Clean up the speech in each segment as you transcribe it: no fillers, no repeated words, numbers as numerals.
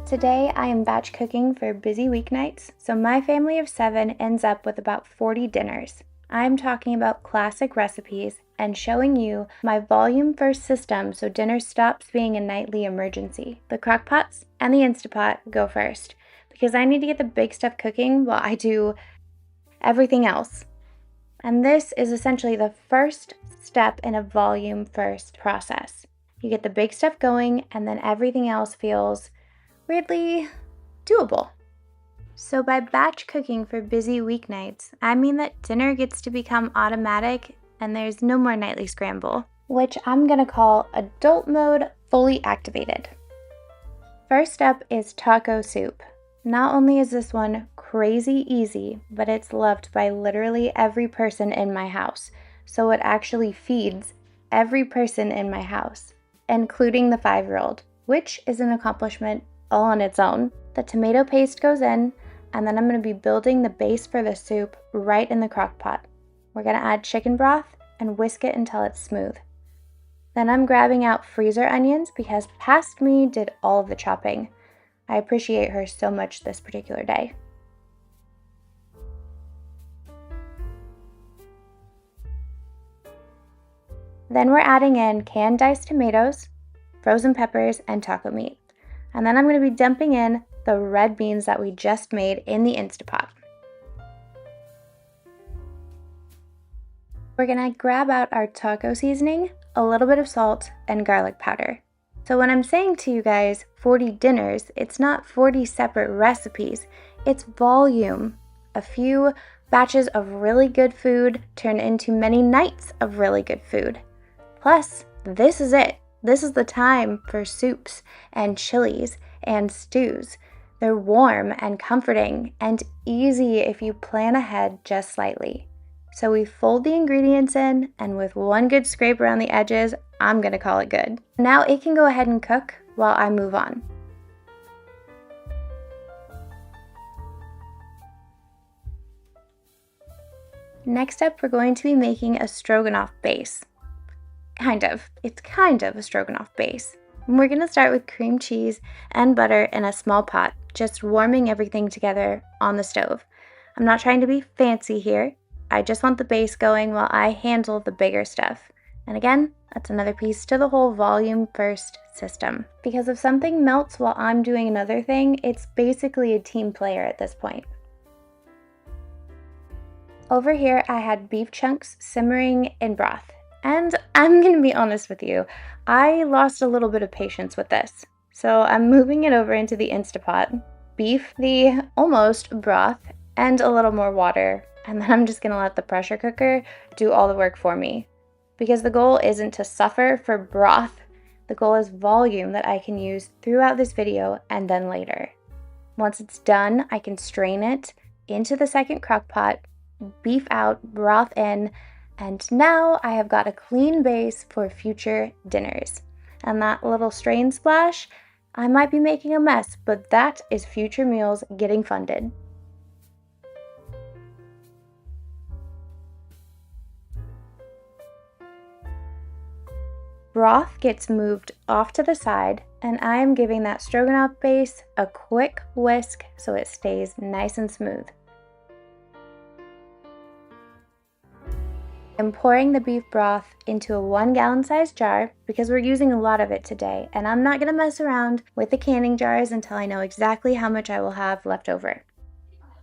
Today I am batch cooking for busy weeknights, so my family of 7 ends up with about 40 dinners. I'm talking about classic recipes and showing you my volume first system so dinner stops being a nightly emergency. The Crockpots and the Instapot go first because I need to get the big stuff cooking while I do everything else. And this is essentially the first step in a volume first process. You get the big stuff going and then everything else feels weirdly doable. So by batch cooking for busy weeknights, I mean that dinner gets to become automatic and there's no more nightly scramble, which I'm gonna call adult mode fully activated. First up is taco soup. Not only is this one crazy easy, but it's loved by literally every person in my house. So it actually feeds every person in my house, including the 5-year-old, which is an accomplishment all on its own. The tomato paste goes in, and then I'm going to be building the base for the soup right in the crock pot. We're going to add chicken broth and whisk it until it's smooth. Then I'm grabbing out freezer onions because past me did all of the chopping. I appreciate her so much this particular day. Then we're adding in canned diced tomatoes, frozen peppers, and taco meat. And then I'm going to be dumping in the red beans that we just made in the Instapot. We're going to grab out our taco seasoning, a little bit of salt, and garlic powder. So when I'm saying to you guys 40 dinners, it's not 40 separate recipes, it's volume. A few batches of really good food turn into many nights of really good food. Plus, this is it. This is the time for soups and chilies and stews. They're warm and comforting and easy if you plan ahead just slightly. So we fold the ingredients in, and with one good scrape around the edges, I'm gonna call it good. Now it can go ahead and cook while I move on. Next up, we're going to be making a stroganoff base. It's kind of a stroganoff base. And we're gonna start with cream cheese and butter in a small pot, just warming everything together on the stove. I'm not trying to be fancy here. I just want the base going while I handle the bigger stuff. And again, that's another piece to the whole volume first system. Because if something melts while I'm doing another thing, it's basically a team player at this point. Over here, I had beef chunks simmering in broth. And I'm gonna be honest with you, I lost a little bit of patience with this. So I'm moving it over into the Instapot, beef the almost broth, and a little more water. And then I'm just gonna let the pressure cooker do all the work for me. Because the goal isn't to suffer for broth, the goal is volume that I can use throughout this video and then later. Once it's done, I can strain it into the second crock pot, beef out, broth in, and now I have got a clean base for future dinners. And that little strain splash, I might be making a mess, but that is future meals getting funded. Broth gets moved off to the side, and I am giving that stroganoff base a quick whisk so it stays nice and smooth. I'm pouring the beef broth into a 1-gallon size jar because we're using a lot of it today, and I'm not going to mess around with the canning jars until I know exactly how much I will have left over.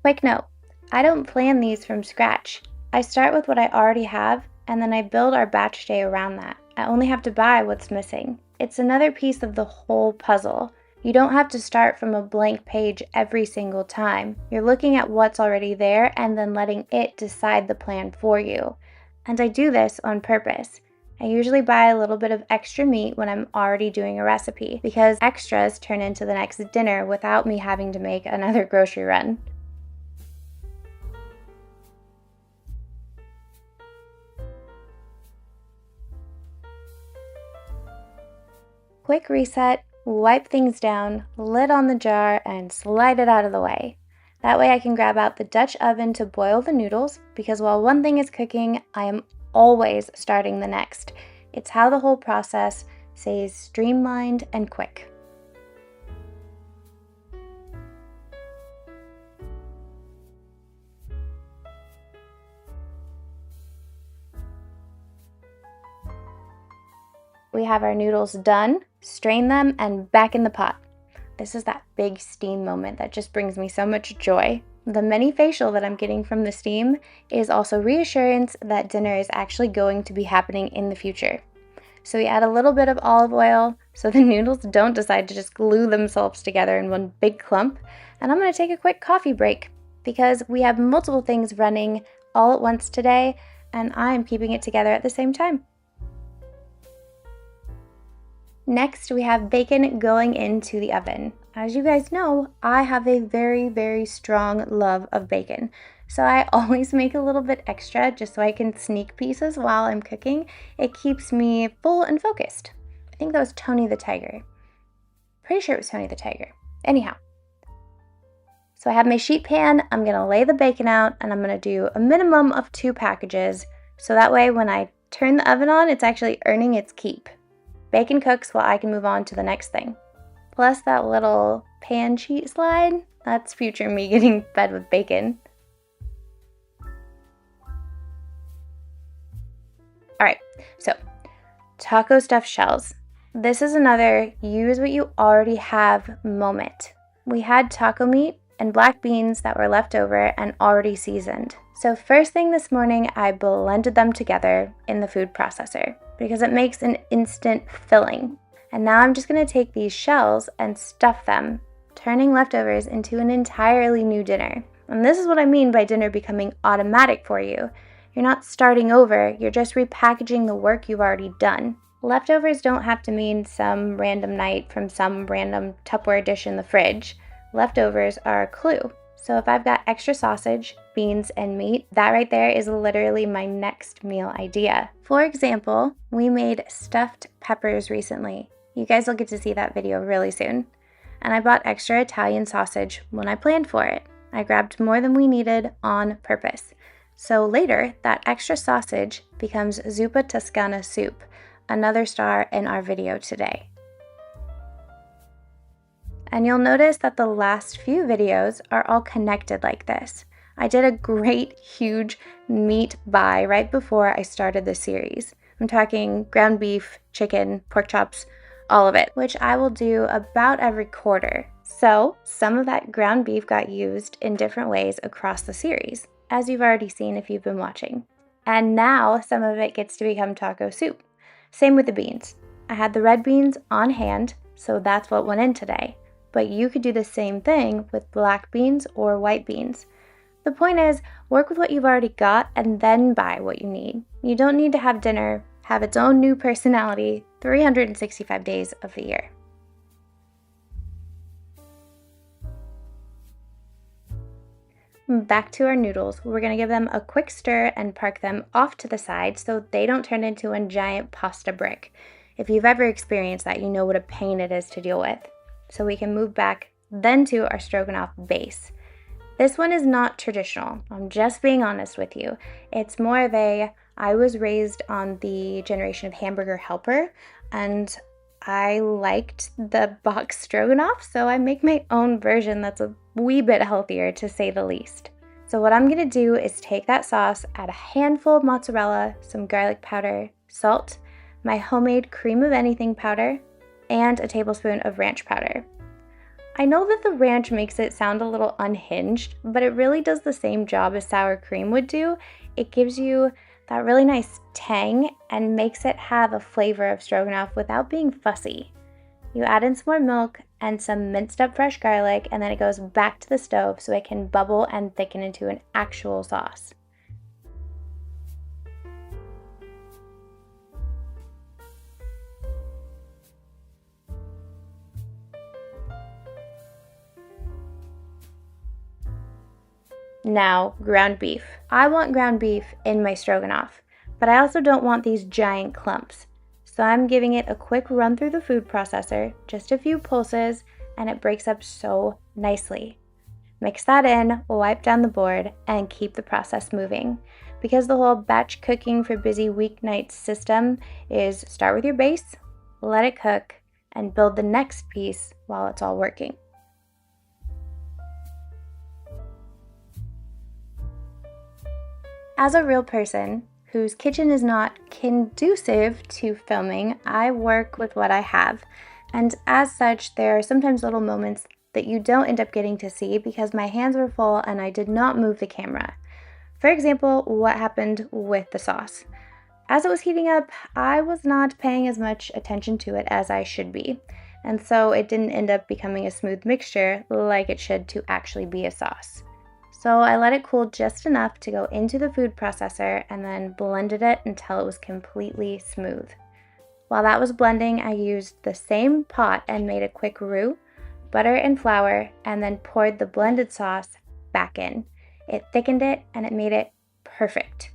Quick note, I don't plan these from scratch. I start with what I already have, and then I build our batch day around that. I only have to buy what's missing. It's another piece of the whole puzzle. You don't have to start from a blank page every single time. You're looking at what's already there and then letting it decide the plan for you. And I do this on purpose. I usually buy a little bit of extra meat when I'm already doing a recipe because extras turn into the next dinner without me having to make another grocery run. Quick reset, wipe things down, lid on the jar, and slide it out of the way. That way I can grab out the Dutch oven to boil the noodles, because while one thing is cooking, I am always starting the next. It's how the whole process stays streamlined and quick. We have our noodles done, strain them, and back in the pot. This is that big steam moment that just brings me so much joy. The mini facial that I'm getting from the steam is also reassurance that dinner is actually going to be happening in the future. So we add a little bit of olive oil so the noodles don't decide to just glue themselves together in one big clump. And I'm going to take a quick coffee break because we have multiple things running all at once today, and I'm keeping it together at the same time. Next, we have bacon going into the oven. As you guys know, I have a very, very strong love of bacon. So I always make a little bit extra just so I can sneak pieces while I'm cooking. It keeps me full and focused. I think that was Tony the Tiger. Pretty sure it was Tony the Tiger. Anyhow. So I have my sheet pan. I'm going to lay the bacon out and I'm going to do a minimum of 2 packages. So that way when I turn the oven on, it's actually earning its keep. Bacon cooks while I can move on to the next thing. Plus that little pan sheet slide, that's future me getting fed with bacon. Alright, so taco stuffed shells. This is another use what you already have moment. We had taco meat and black beans that were left over and already seasoned. So first thing this morning, I blended them together in the food processor because it makes an instant filling. And now I'm just going to take these shells and stuff them, turning leftovers into an entirely new dinner. And this is what I mean by dinner becoming automatic for you. You're not starting over, you're just repackaging the work you've already done. Leftovers don't have to mean some random night from some random Tupperware dish in the fridge. Leftovers are a clue. So if I've got extra sausage, beans, and meat, that right there is literally my next meal idea. For example, we made stuffed peppers recently. You guys will get to see that video really soon. And I bought extra Italian sausage when I planned for it. I grabbed more than we needed on purpose. So later, that extra sausage becomes Zuppa Toscana soup, another star in our video today. And you'll notice that the last few videos are all connected like this. I did a great, huge meat buy right before I started the series. I'm talking ground beef, chicken, pork chops, all of it, which I will do about every quarter. So some of that ground beef got used in different ways across the series, as you've already seen if you've been watching. And now some of it gets to become taco soup. Same with the beans. I had the red beans on hand, so that's what went in today. But you could do the same thing with black beans or white beans. The point is, work with what you've already got and then buy what you need. You don't need to have dinner have its own new personality 365 days of the year. Back to our noodles. We're going to give them a quick stir and park them off to the side so they don't turn into a giant pasta brick. If you've ever experienced that, you know what a pain it is to deal with. So we can move back then to our stroganoff base. This one is not traditional. I'm just being honest with you. It's more of I was raised on the generation of hamburger helper, and I liked the box stroganoff, so I make my own version that's a wee bit healthier, to say the least. So what I'm gonna do is take that sauce, add a handful of mozzarella, some garlic powder, salt, my homemade cream of anything powder, and a tablespoon of ranch powder. I know that the ranch makes it sound a little unhinged, but it really does the same job as sour cream would do. It gives you that really nice tang and makes it have a flavor of stroganoff without being fussy. You add in some more milk and some minced up fresh garlic, and then it goes back to the stove so it can bubble and thicken into an actual sauce. Now, ground beef. I want ground beef in my stroganoff, but I also don't want these giant clumps. So I'm giving it a quick run through the food processor, just a few pulses, and it breaks up so nicely. Mix that in, wipe down the board, and keep the process moving. Because the whole batch cooking for busy weeknights system is start with your base, let it cook, and build the next piece while it's all working. As a real person whose kitchen is not conducive to filming, I work with what I have. And as such, there are sometimes little moments that you don't end up getting to see because my hands were full and I did not move the camera. For example, what happened with the sauce. As it was heating up, I was not paying as much attention to it as I should be, and so it didn't end up becoming a smooth mixture like it should to actually be a sauce. So I let it cool just enough to go into the food processor and then blended it until it was completely smooth. While that was blending, I used the same pot and made a quick roux, butter and flour, and then poured the blended sauce back in. It thickened it and it made it perfect.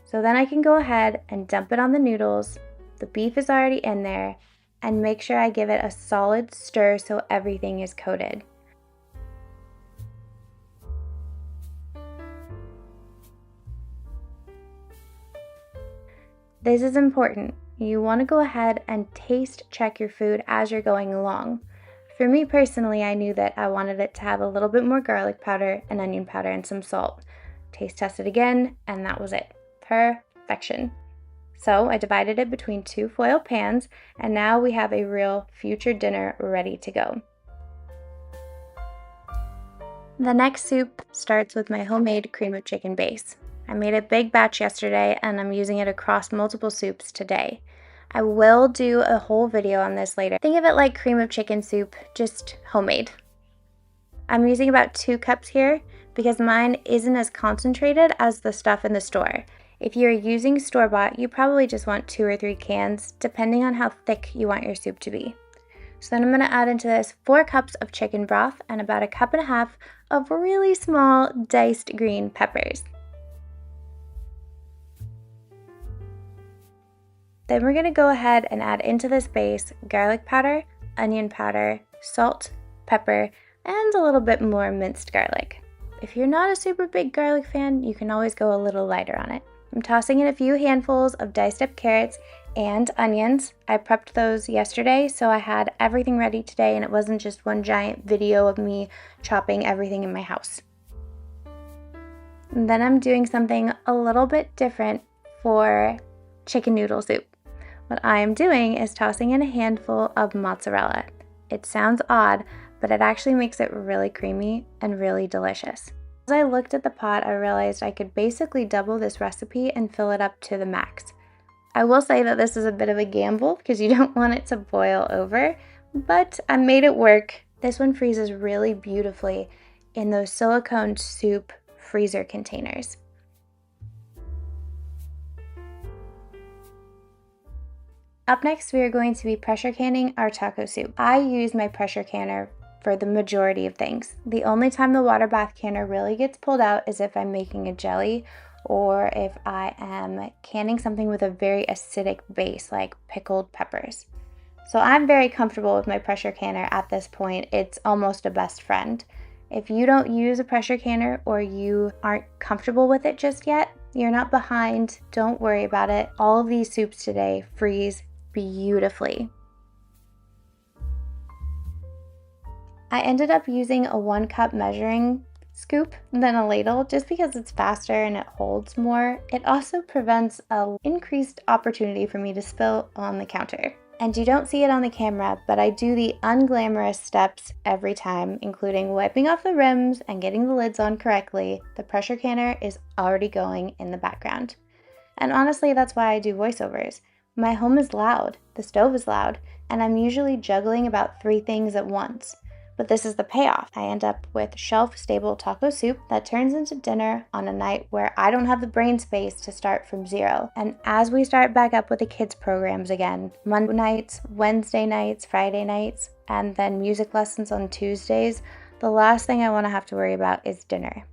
So then I can go ahead and dump it on the noodles. The beef is already in there, and make sure I give it a solid stir so everything is coated. This is important. You want to go ahead and taste check your food as you're going along. For me personally, I knew that I wanted it to have a little bit more garlic powder and onion powder and some salt. Taste tested again, and that was it. Perfection. So I divided it between 2 foil pans, and now we have a real future dinner ready to go. The next soup starts with my homemade cream of chicken base. I made a big batch yesterday and I'm using it across multiple soups today. I will do a whole video on this later. Think of it like cream of chicken soup, just homemade. I'm using about 2 cups here because mine isn't as concentrated as the stuff in the store. If you're using store-bought, you probably just want 2 or 3 cans, depending on how thick you want your soup to be. So then I'm going to add into this 4 cups of chicken broth and about 1.5 cups of really small diced green peppers. Then we're going to go ahead and add into this base garlic powder, onion powder, salt, pepper, and a little bit more minced garlic. If you're not a super big garlic fan, you can always go a little lighter on it. I'm tossing in a few handfuls of diced up carrots and onions. I prepped those yesterday, so I had everything ready today and it wasn't just one giant video of me chopping everything in my house. And then I'm doing something a little bit different for chicken noodle soup. What I am doing is tossing in a handful of mozzarella. It sounds odd, but it actually makes it really creamy and really delicious. As I looked at the pot, I realized I could basically double this recipe and fill it up to the max. I will say that this is a bit of a gamble because you don't want it to boil over, but I made it work. This one freezes really beautifully in those silicone soup freezer containers. Up next, we are going to be pressure canning our taco soup. I use my pressure canner for the majority of things. The only time the water bath canner really gets pulled out is if I'm making a jelly or if I am canning something with a very acidic base like pickled peppers. So I'm very comfortable with my pressure canner at this point. It's almost a best friend. If you don't use a pressure canner or you aren't comfortable with it just yet, you're not behind. Don't worry about it. All of these soups today freeze beautifully. I ended up using a 1 cup measuring scoop than a ladle just because it's faster and it holds more. It also prevents an increased opportunity for me to spill on the counter. And you don't see it on the camera, but I do the unglamorous steps every time, including wiping off the rims and getting the lids on correctly. The pressure canner is already going in the background. And honestly, that's why I do voiceovers. My home is loud, the stove is loud, and I'm usually juggling about 3 things at once. But this is the payoff. I end up with shelf-stable taco soup that turns into dinner on a night where I don't have the brain space to start from zero. And as we start back up with the kids' programs again, Monday nights, Wednesday nights, Friday nights, and then music lessons on Tuesdays, the last thing I want to have to worry about is dinner.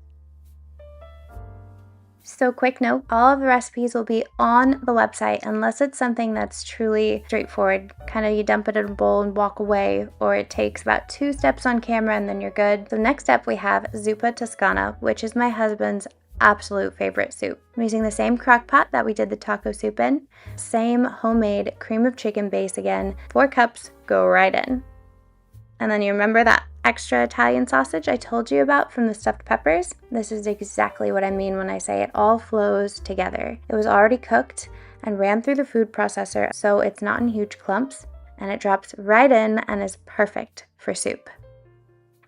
So quick note, all of the recipes will be on the website unless it's something that's truly straightforward. Kind of you dump it in a bowl and walk away, or it takes about 2 steps on camera and then you're good. So next up we have Zuppa Toscana, which is my husband's absolute favorite soup. I'm using the same Crockpot that we did the taco soup in. Same homemade cream of chicken base again. 4 cups go right in. And then you remember that extra Italian sausage I told you about from the stuffed peppers? This is exactly what I mean when I say it all flows together. It was already cooked and ran through the food processor, so it's not in huge clumps, and it drops right in and is perfect for soup.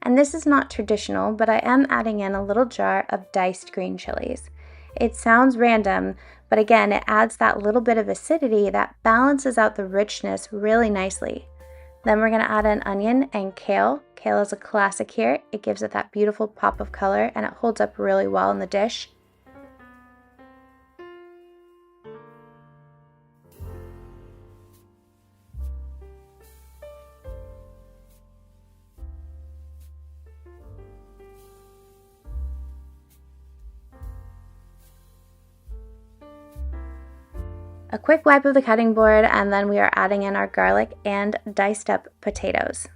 And this is not traditional, but I am adding in a little jar of diced green chilies. It sounds random, but again, it adds that little bit of acidity that balances out the richness really nicely. Then we're going to add an onion and kale. Kale is a classic here. It gives it that beautiful pop of color and it holds up really well in the dish. A quick wipe of the cutting board, and then we are adding in our garlic and diced up potatoes.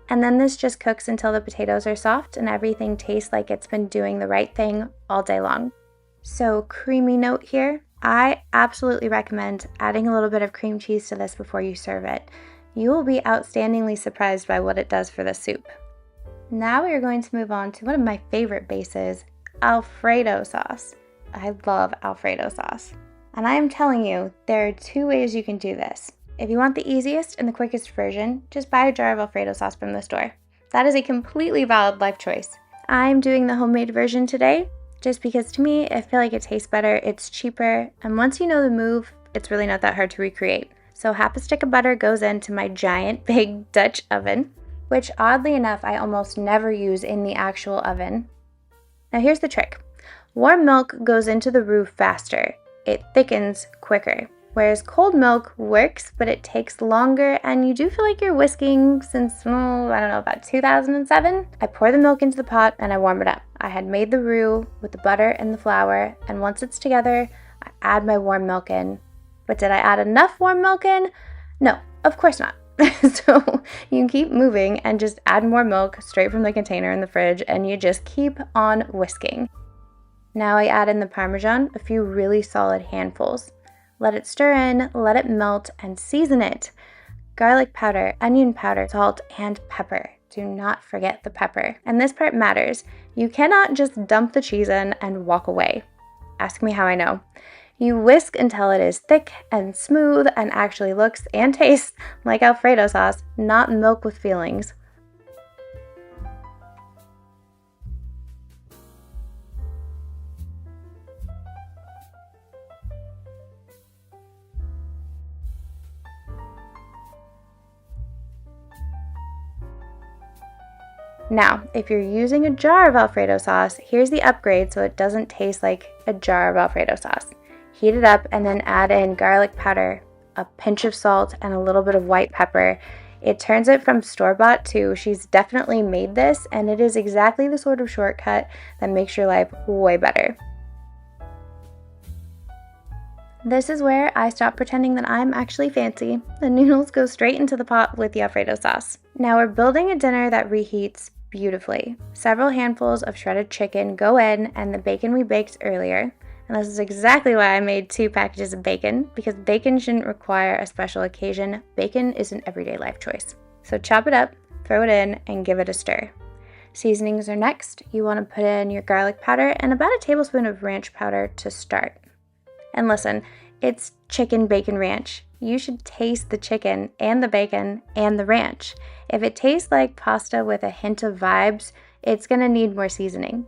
And then this just cooks until the potatoes are soft and everything tastes like it's been doing the right thing all day long. So, creamy note here. I absolutely recommend adding a little bit of cream cheese to this before you serve it. You will be outstandingly surprised by what it does for the soup. Now we are going to move on to one of my favorite bases, Alfredo sauce. I love Alfredo sauce. And I am telling you, there are 2 ways you can do this. If you want the easiest and the quickest version, just buy a jar of Alfredo sauce from the store. That is a completely valid life choice. I'm doing the homemade version today, just because to me, I feel like it tastes better, it's cheaper, and once you know the move, it's really not that hard to recreate. So half a stick of butter goes into my giant big Dutch oven, which oddly enough, I almost never use in the actual oven. Now here's the trick. Warm milk goes into the roux faster. It thickens quicker. Whereas cold milk works, but it takes longer, and you do feel like you're whisking since, about 2007. I pour the milk into the pot and I warm it up. I had made the roux with the butter and the flour, and once it's together, I add my warm milk in. But did I add enough warm milk in? No, of course not. So you can keep moving and just add more milk straight from the container in the fridge, and you just keep on whisking. Now I add in the Parmesan, a few really solid handfuls. Let it stir in, let it melt, and season it. Garlic powder, onion powder, salt, and pepper. Do not forget the pepper. And this part matters. You cannot just dump the cheese in and walk away. Ask me how I know. You whisk until it is thick and smooth and actually looks and tastes like Alfredo sauce, not milk with feelings. Now, if you're using a jar of Alfredo sauce, here's the upgrade so it doesn't taste like a jar of Alfredo sauce. Heat it up and then add in garlic powder, a pinch of salt, and a little bit of white pepper. It turns it from store-bought to she's definitely made this, and it is exactly the sort of shortcut that makes your life way better. This is where I stop pretending that I'm actually fancy. The noodles go straight into the pot with the Alfredo sauce. Now we're building a dinner that reheats beautifully. Several handfuls of shredded chicken go in, and the bacon we baked earlier. And this is exactly why I made 2 packages of bacon, because bacon shouldn't require a special occasion. Bacon is an everyday life choice. So chop it up, throw it in, and give it a stir. Seasonings are next. You want to put in your garlic powder and about a tablespoon of ranch powder to start. And listen, it's chicken bacon ranch. You should taste the chicken and the bacon and the ranch. If it tastes like pasta with a hint of vibes, it's going to need more seasoning.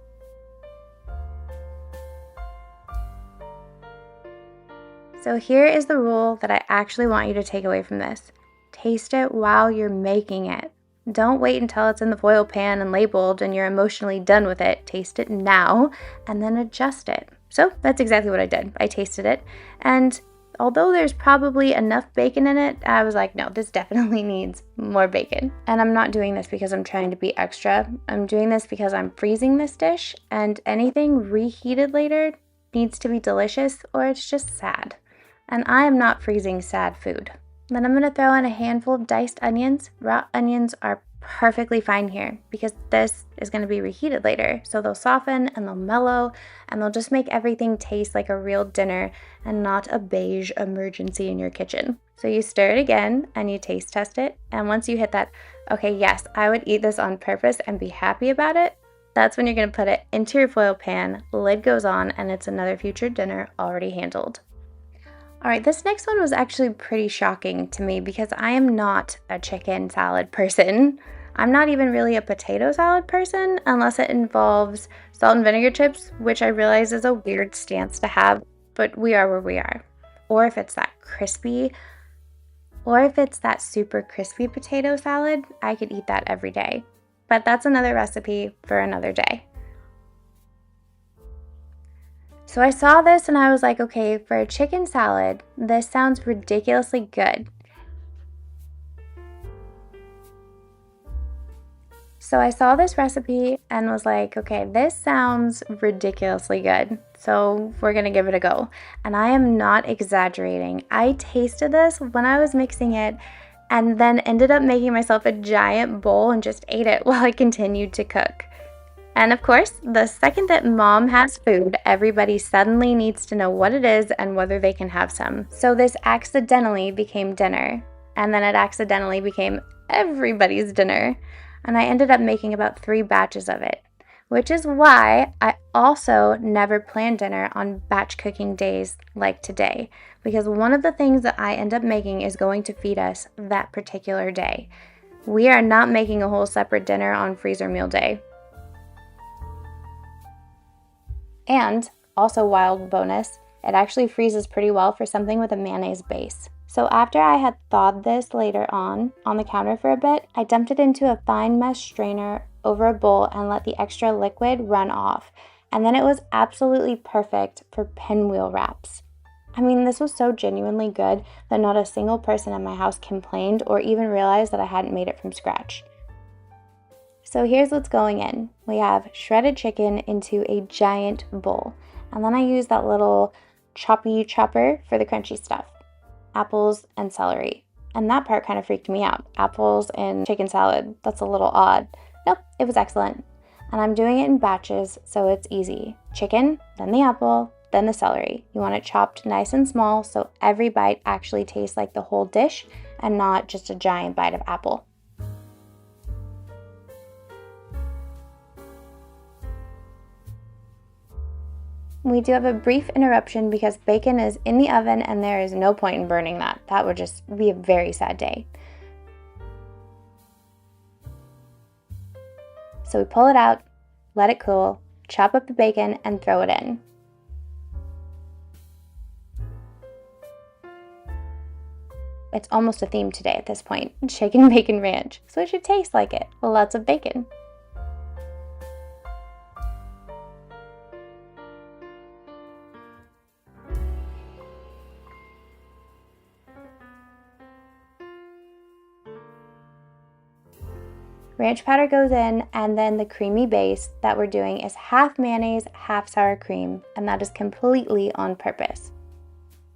So here is the rule that I actually want you to take away from this. Taste it while you're making it. Don't wait until it's in the foil pan and labeled and you're emotionally done with it. Taste it now and then adjust it. So that's exactly what I did. I tasted it, and Although there's probably enough bacon in it, I was like, no, this definitely needs more bacon. And I'm not doing this because I'm trying to be extra. I'm doing this because I'm freezing this dish, and anything reheated later needs to be delicious or it's just sad. And I am not freezing sad food. Then I'm going to throw in a handful of diced onions. Raw onions are perfectly fine here because this is going to be reheated later. So they'll soften and they'll mellow and they'll just make everything taste like a real dinner and not a beige emergency in your kitchen. So you stir it again and you taste test it. And once you hit that, okay, yes, I would eat this on purpose and be happy about it, that's when you're going to put it into your foil pan, lid goes on, and it's another future dinner already handled. All right, this next one was actually pretty shocking to me because I am not a chicken salad person. I'm not even really a potato salad person unless it involves salt and vinegar chips, which I realize is a weird stance to have, but we are where we are. Or if it's that crispy, or if it's that super crispy potato salad, I could eat that every day. But that's another recipe for another day. So I saw this and I was like, okay, for a chicken salad, this sounds ridiculously good. So I saw this recipe and was like, okay, this sounds ridiculously good. So we're gonna give it a go. And I am not exaggerating. I tasted this when I was mixing it and then ended up making myself a giant bowl and just ate it while I continued to cook. And of course, the second that mom has food, everybody suddenly needs to know what it is and whether they can have some. So this accidentally became dinner, and then it accidentally became everybody's dinner. And I ended up making about 3 batches of it, which is why I also never plan dinner on batch cooking days like today, because one of the things that I end up making is going to feed us that particular day. We are not making a whole separate dinner on freezer meal day. And also wild bonus, it actually freezes pretty well for something with a mayonnaise base. So after I had thawed this later on the counter for a bit, I dumped it into a fine mesh strainer over a bowl and let the extra liquid run off. And then it was absolutely perfect for pinwheel wraps. I mean, this was so genuinely good that not a single person in my house complained or even realized that I hadn't made it from scratch. So here's what's going in. We have shredded chicken into a giant bowl. And then I use that little choppy chopper for the crunchy stuff. Apples and celery. And that part kind of freaked me out. Apples and chicken salad, that's a little odd. Nope, it was excellent. And I'm doing it in batches, so it's easy. Chicken, then the apple, then the celery. You want it chopped nice and small so every bite actually tastes like the whole dish and not just a giant bite of apple. We do have a brief interruption because bacon is in the oven and there is no point in burning that. That would just be a very sad day. So we pull it out, let it cool, chop up the bacon, and throw it in. It's almost a theme today at this point, chicken bacon ranch, so it should taste like it, with lots of bacon. Ranch powder goes in, and then the creamy base that we're doing is half mayonnaise, half sour cream, and that is completely on purpose.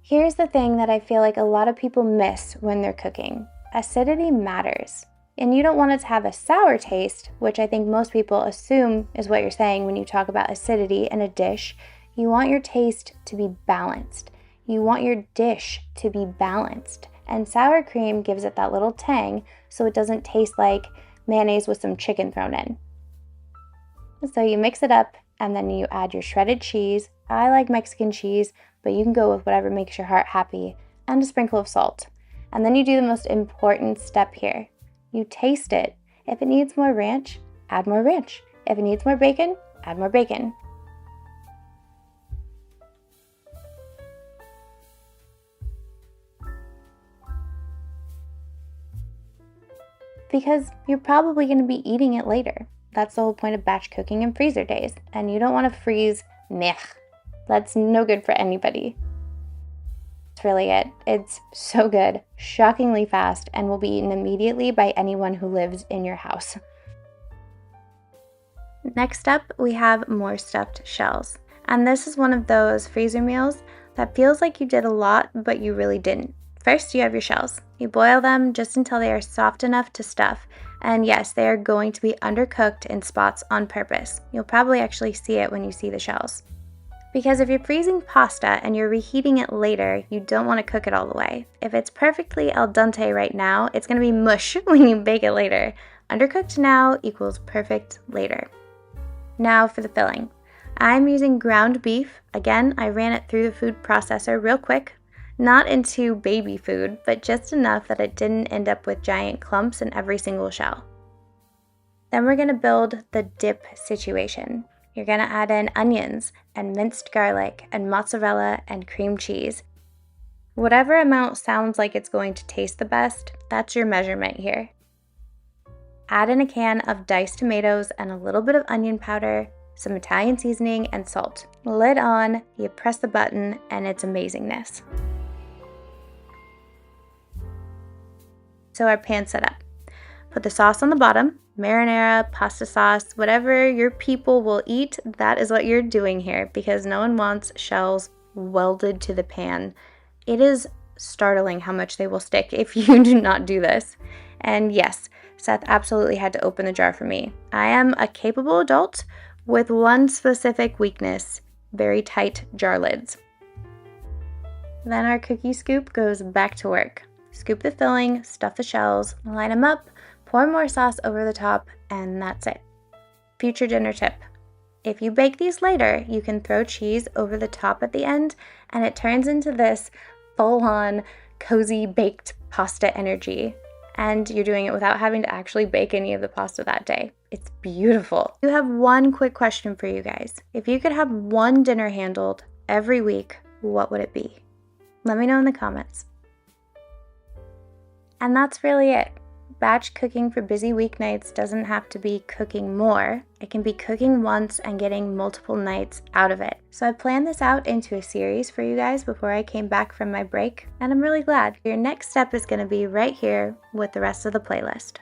Here's the thing that I feel like a lot of people miss when they're cooking. Acidity matters. And you don't want it to have a sour taste, which I think most people assume is what you're saying when you talk about acidity in a dish. You want your taste to be balanced. You want your dish to be balanced. And sour cream gives it that little tang so it doesn't taste like mayonnaise with some chicken thrown in. So you mix it up and then you add your shredded cheese. I like Mexican cheese, but you can go with whatever makes your heart happy, and a sprinkle of salt. And then you do the most important step here. You taste it. If it needs more ranch, add more ranch. If it needs more bacon, add more bacon. Because you're probably going to be eating it later. That's the whole point of batch cooking and freezer days. And you don't want to freeze meh. That's no good for anybody. That's really it. It's so good, shockingly fast, and will be eaten immediately by anyone who lives in your house. Next up, we have more stuffed shells. And this is one of those freezer meals that feels like you did a lot, but you really didn't. First, you have your shells. You boil them just until they are soft enough to stuff. And yes, they are going to be undercooked in spots on purpose. You'll probably actually see it when you see the shells. Because if you're freezing pasta and you're reheating it later, you don't want to cook it all the way. If it's perfectly al dente right now, it's going to be mush when you bake it later. Undercooked now equals perfect later. Now for the filling. I'm using ground beef. Again, I ran it through the food processor real quick. Not into baby food, but just enough that it didn't end up with giant clumps in every single shell. Then we're going to build the dip situation. You're going to add in onions and minced garlic and mozzarella and cream cheese. Whatever amount sounds like it's going to taste the best, that's your measurement here. Add in a can of diced tomatoes and a little bit of onion powder, some Italian seasoning, and salt. Lid on, you press the button, and it's amazingness. So our pan's set up. Put the sauce on the bottom, marinara, pasta sauce, whatever your people will eat, that is what you're doing here, because no one wants shells welded to the pan. It is startling how much they will stick if you do not do this. And yes, Seth absolutely had to open the jar for me. I am a capable adult with one specific weakness: very tight jar lids. Then our cookie scoop goes back to work. Scoop the filling, stuff the shells, line them up, pour more sauce over the top, and that's it. Future dinner tip: if you bake these later, you can throw cheese over the top at the end, and it turns into this full-on, cozy baked pasta energy. And you're doing it without having to actually bake any of the pasta that day. It's beautiful. I have one quick question for you guys. If you could have one dinner handled every week, what would it be? Let me know in the comments. And that's really it. Batch cooking for busy weeknights doesn't have to be cooking more. It can be cooking once and getting multiple nights out of it. So I planned this out into a series for you guys before I came back from my break, and I'm really glad. Your next step is going to be right here with the rest of the playlist.